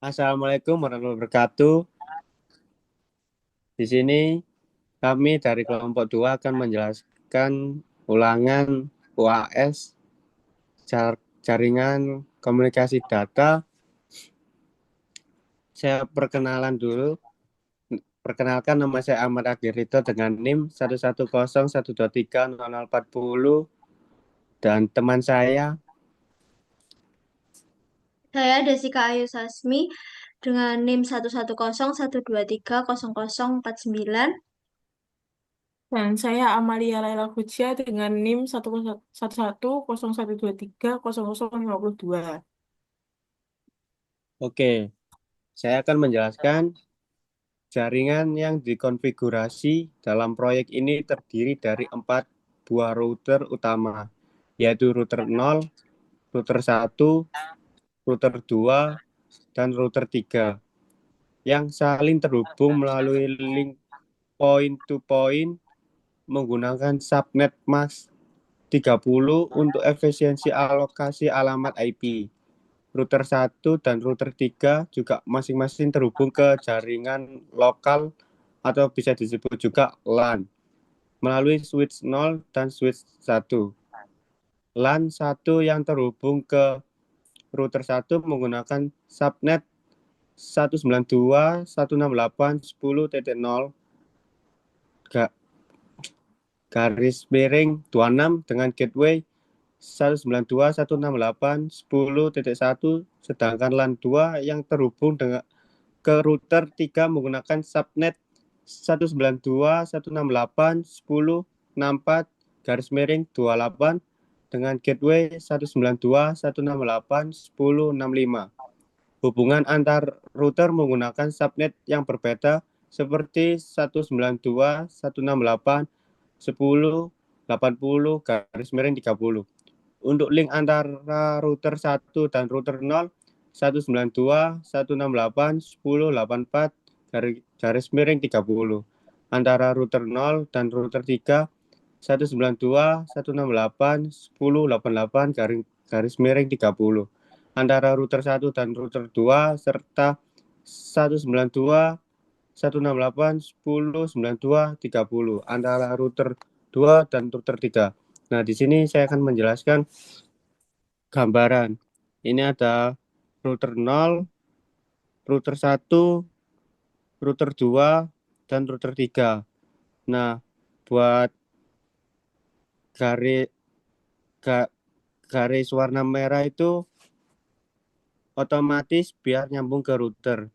Assalamualaikum warahmatullahi wabarakatuh. Di sini kami dari kelompok 2 akan menjelaskan ulangan UAS jaringan komunikasi data. Saya perkenalan dulu. Perkenalkan, nama saya Ahmad Agirito dengan NIM 11012300040 dan teman saya. Saya Desika Ayu Sasmi dengan NIM 11012300049. Dan saya Amalia Laila Hujia dengan NIM 11101130052. Oke, saya akan menjelaskan jaringan yang dikonfigurasi dalam proyek ini terdiri dari 4 buah router utama, yaitu router 0, router 1, router 2, dan router 3, yang saling terhubung melalui link point-to-point menggunakan subnet mask 30 untuk efisiensi alokasi alamat IP. Router 1 dan router 3 juga masing-masing terhubung ke jaringan lokal atau bisa disebut juga LAN melalui switch 0 dan switch 1. LAN 1 yang terhubung ke router 1 menggunakan subnet 192.168.10.0 garis miring 26 dengan gateway 192.168.10.1, sedangkan LAN 2 yang terhubung dengan ke router 3 menggunakan subnet 192.168.10.64 garis miring 28 dengan gateway 192.168.10.65. Hubungan antar router menggunakan subnet yang berbeda seperti 192.168.10.80 garis miring 30. Untuk link antara router 1 dan router 0, 192.168.10.84 garis miring 30. Antara router 0 dan router 3, 192.168.10.88 garis miring 30. Antara router 1 dan router 2 serta 192.168.10.92.30 antara router 2 dan router 3. Nah, di sini saya akan menjelaskan gambaran. Ini ada router 0, router 1, router 2, dan router 3. Nah, buat garis garis warna merah itu otomatis biar nyambung ke router.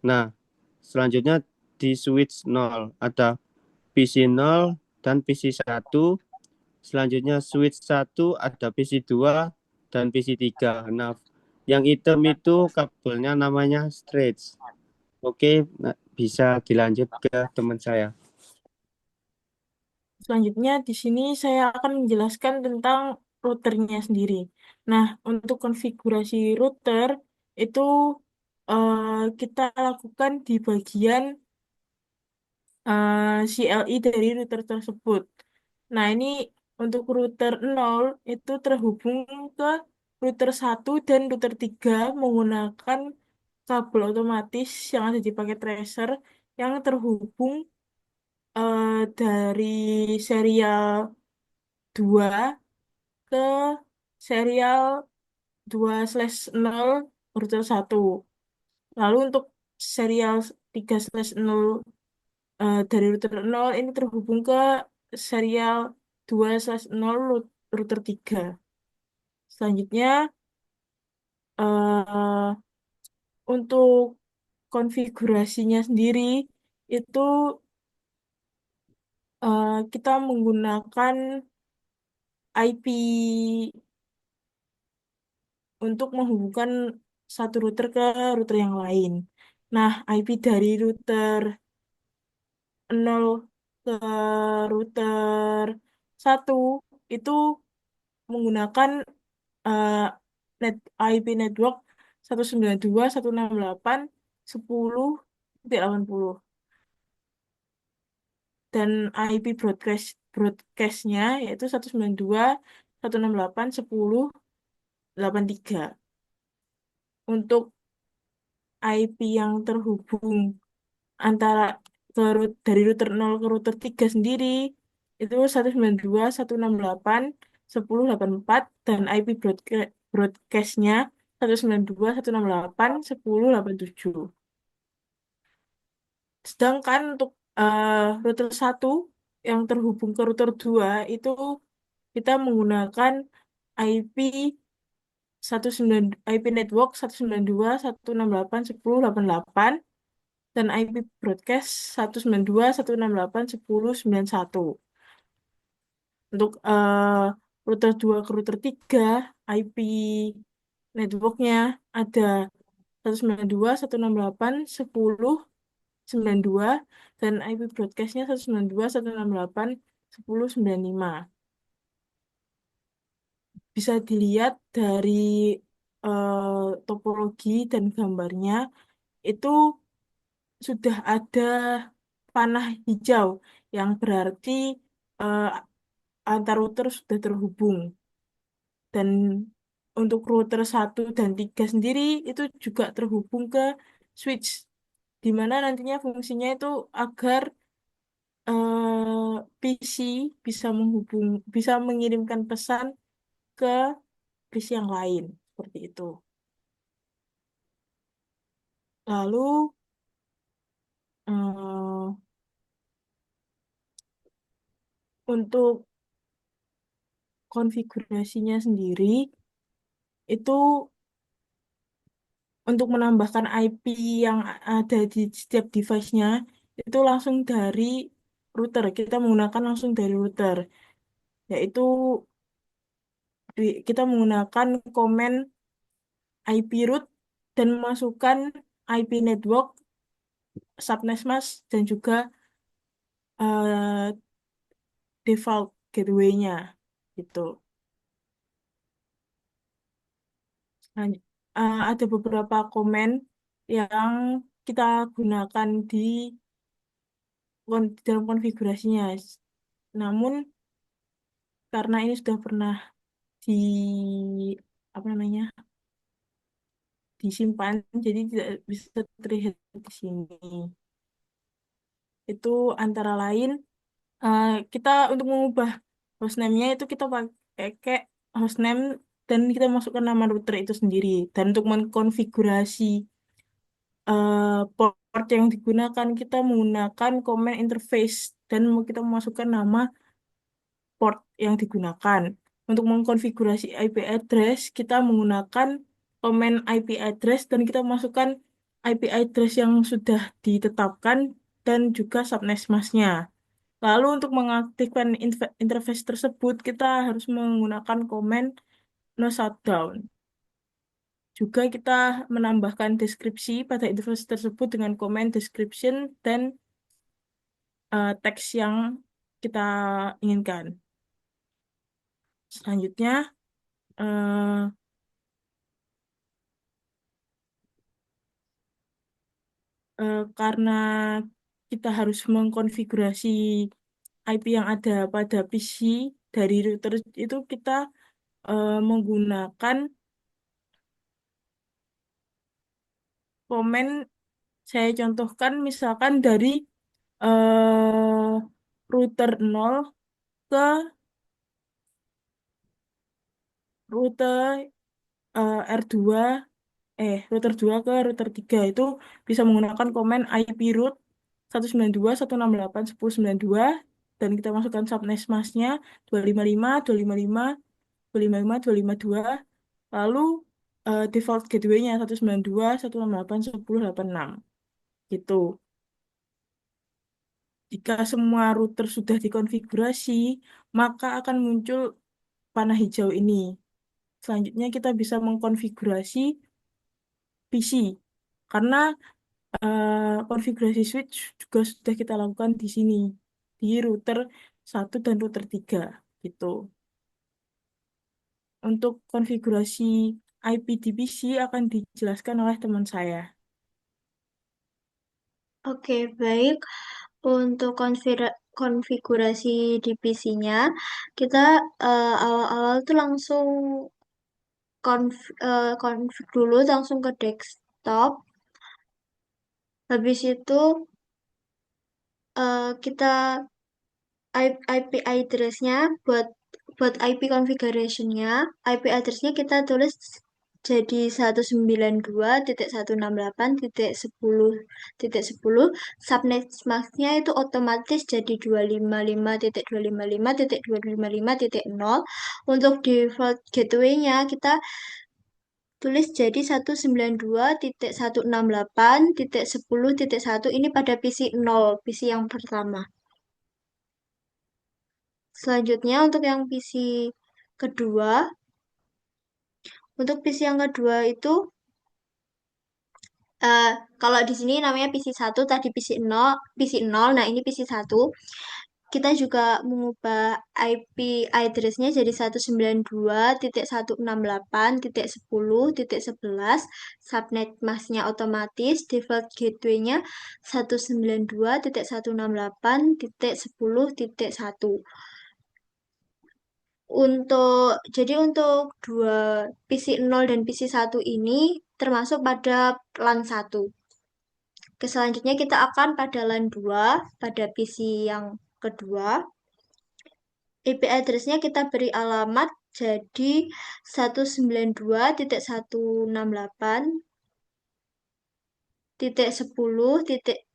Nah, selanjutnya di switch 0 ada PC 0 dan PC 1. Selanjutnya switch 1 ada PC 2 dan PC 3. Nah, yang hitam itu kabelnya namanya stretch. Oke, nah, bisa dilanjut ke teman saya. Selanjutnya di sini saya akan menjelaskan tentang routernya sendiri. Nah, untuk konfigurasi router itu kita lakukan di bagian CLI dari router tersebut. Nah, ini untuk router 0 itu terhubung ke router 1 dan router 3 menggunakan kabel otomatis yang ada di paket tracer yang terhubung dari serial 2 ke serial 2/0 router 1. Lalu untuk serial 3/0 dari router 0 ini terhubung ke serial 2/0 router 3. Selanjutnya eh, untuk konfigurasinya sendiri itu kita menggunakan IP untuk menghubungkan satu router ke router yang lain. Nah, IP dari router 0 ke router 1 itu menggunakan eh, net IP network 192.168.10.80 dan IP broadcastnya yaitu 192.168.10.83. Untuk IP yang terhubung antara dari router 0 ke router 3 sendiri itu 192.168.10.84 dan IP broadcastnya 192.168.10.87. Sedangkan untuk router 1 yang terhubung ke router 2 itu kita menggunakan IP 19 IP network 192.168.10.88 dan IP broadcast 192.168.10.91. Untuk router 2 ke router 3 IP networknya ada 192.168.10.92 dan IP broadcastnya 192.168.10.95. Bisa dilihat dari topologi dan gambarnya itu sudah ada panah hijau yang berarti eh, antar router sudah terhubung. Dan untuk router 1 dan 3 sendiri itu juga terhubung ke switch, di mana nantinya fungsinya itu agar PC bisa mengirimkan pesan ke PC yang lain, seperti itu. Lalu eh, untuk konfigurasinya sendiri itu untuk menambahkan IP yang ada di setiap device-nya itu langsung dari router. Kita menggunakan langsung dari router, yaitu kita menggunakan komen IP root dan memasukkan IP network, subnetmask dan juga eh, default gateway-nya gitu. Lanjut. Ada beberapa komen yang kita gunakan di dalam konfigurasinya. Namun karena ini sudah pernah di apa namanya disimpan, jadi tidak bisa terlihat di sini. Itu antara lain kita untuk mengubah hostname-nya itu kita pakai hostname dan kita masukkan nama router itu sendiri. Dan untuk mengkonfigurasi port yang digunakan kita menggunakan command interface dan kita memasukkan nama port yang digunakan. Untuk mengkonfigurasi IP address, kita menggunakan command IP address dan kita masukkan IP address yang sudah ditetapkan dan juga subnetmask-nya. Lalu untuk mengaktifkan interface tersebut, kita harus menggunakan command no shutdown. Juga kita menambahkan deskripsi pada interface tersebut dengan command description dan teks yang kita inginkan. Selanjutnya, eh, karena kita harus mengkonfigurasi IP yang ada pada PC dari router itu kita menggunakan komen. Saya contohkan misalkan dari router 0 ke rute R2 router 2 ke router 3 itu bisa menggunakan komen IP root 192.168.10.92 dan kita masukkan subnetmasknya 255, 255, 255, 252 lalu default gateway-nya 192.168.10.86 gitu. Jika semua router sudah dikonfigurasi, maka akan muncul panah hijau ini. Selanjutnya kita bisa mengkonfigurasi PC karena konfigurasi switch juga sudah kita lakukan di sini di router 1 dan router 3 gitu. Untuk konfigurasi IP di PC akan dijelaskan oleh teman saya. Oke, baik. Untuk konfigurasi di PC-nya, kita awal-awal tuh langsung config dulu langsung ke desktop. Habis itu kita IP address-nya buat IP configuration-nya, IP address-nya kita tulis jadi 192.168.10.10. Subnet mask-nya itu otomatis jadi 255.255.255.0. Untuk default gateway-nya kita tulis jadi 192.168.10.1 ini pada PC 0, PC yang pertama. Selanjutnya untuk yang PC kedua, untuk PC yang kedua itu eh, kalau di sini namanya PC 1, tadi PC 0, nah ini PC 1. Kita juga mengubah IP address-nya jadi 192.168.10.11. Subnet mask-nya otomatis, default gateway-nya 192.168.10.1. Jadi untuk dua PC 0 dan PC 1 ini termasuk pada LAN 1. Selanjutnya kita akan pada LAN 2 pada PC yang kedua. IP address-nya kita beri alamat jadi 192.168.10.70.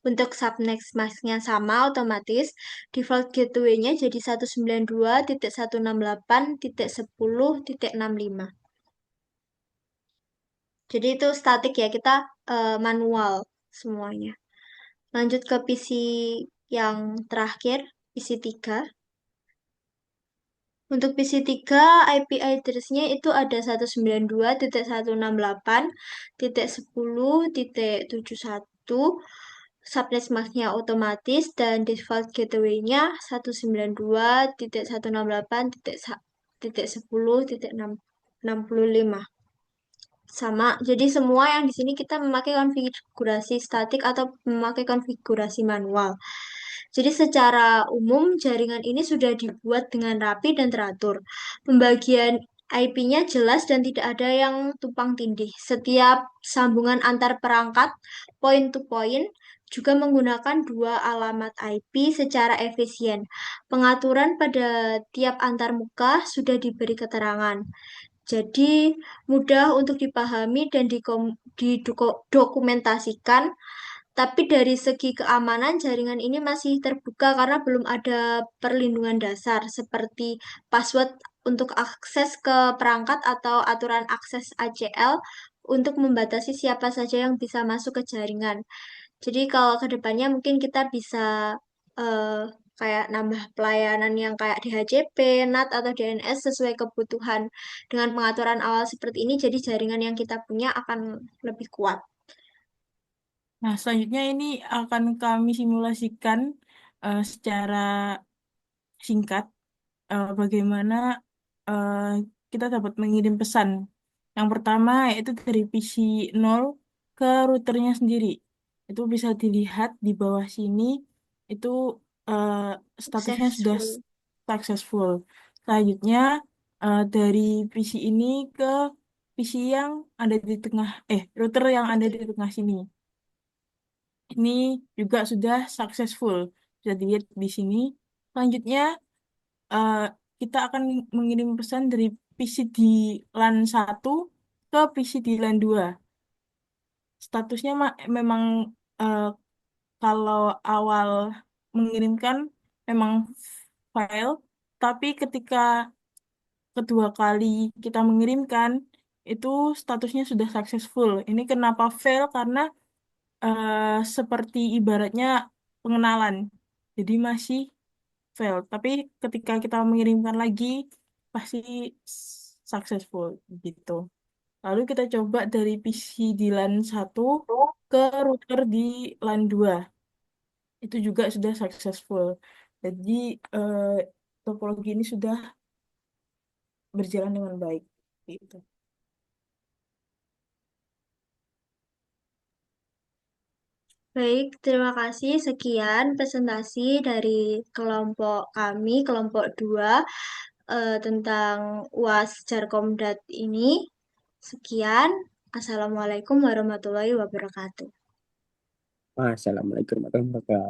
Untuk subnet mask-nya sama otomatis. Default gateway-nya jadi 192.168.10.65. Jadi itu statik ya, kita manual semuanya. Lanjut ke PC yang terakhir, PC 3. Untuk PC 3, IP address-nya itu ada 192.168.10.71. Subnet mask-nya otomatis dan default gateway-nya 192.168.10.65. Sama, jadi semua yang di sini kita memakai konfigurasi statik atau memakai konfigurasi manual. Jadi secara umum jaringan ini sudah dibuat dengan rapi dan teratur. Pembagian IP-nya jelas dan tidak ada yang tumpang tindih. Setiap sambungan antar perangkat point to point juga menggunakan dua alamat IP secara efisien. Pengaturan pada tiap antarmuka sudah diberi keterangan. Jadi mudah untuk dipahami dan didokumentasikan, tapi dari segi keamanan jaringan ini masih terbuka karena belum ada perlindungan dasar seperti password untuk akses ke perangkat atau aturan akses ACL untuk membatasi siapa saja yang bisa masuk ke jaringan. Jadi kalau ke depannya mungkin kita bisa eh, kayak nambah pelayanan yang kayak DHCP, NAT, atau DNS sesuai kebutuhan. Dengan pengaturan awal seperti ini, jadi jaringan yang kita punya akan lebih kuat. Nah, selanjutnya ini akan kami simulasikan secara singkat bagaimana eh, kita dapat mengirim pesan. Yang pertama yaitu dari PC 0 ke routernya sendiri. Itu bisa dilihat di bawah sini, itu eh, statusnya sudah Successful. successful. Selanjutnya dari PC ini ke PC yang ada di tengah, router yang ada di tengah sini. Ini juga sudah successful. Bisa dilihat di sini. Selanjutnya eh, kita akan mengirim pesan dari PC di LAN 1 ke PC di LAN 2. Statusnya memang eh, kalau awal mengirimkan memang file, tapi ketika kedua kali kita mengirimkan itu statusnya sudah successful. Ini kenapa fail? Karena seperti ibaratnya pengenalan. Jadi masih fail. Tapi ketika kita mengirimkan lagi pasti successful gitu. Lalu kita coba dari PC di LAN 1 ke router di LAN 2. Itu juga sudah successful. Jadi eh, topologi ini sudah berjalan dengan baik gitu. Baik, terima kasih. Sekian presentasi dari kelompok kami, kelompok 2, tentang UAS Jarkomdat ini. Sekian, Assalamualaikum warahmatullahi wabarakatuh. Assalamualaikum warahmatullahi wabarakatuh.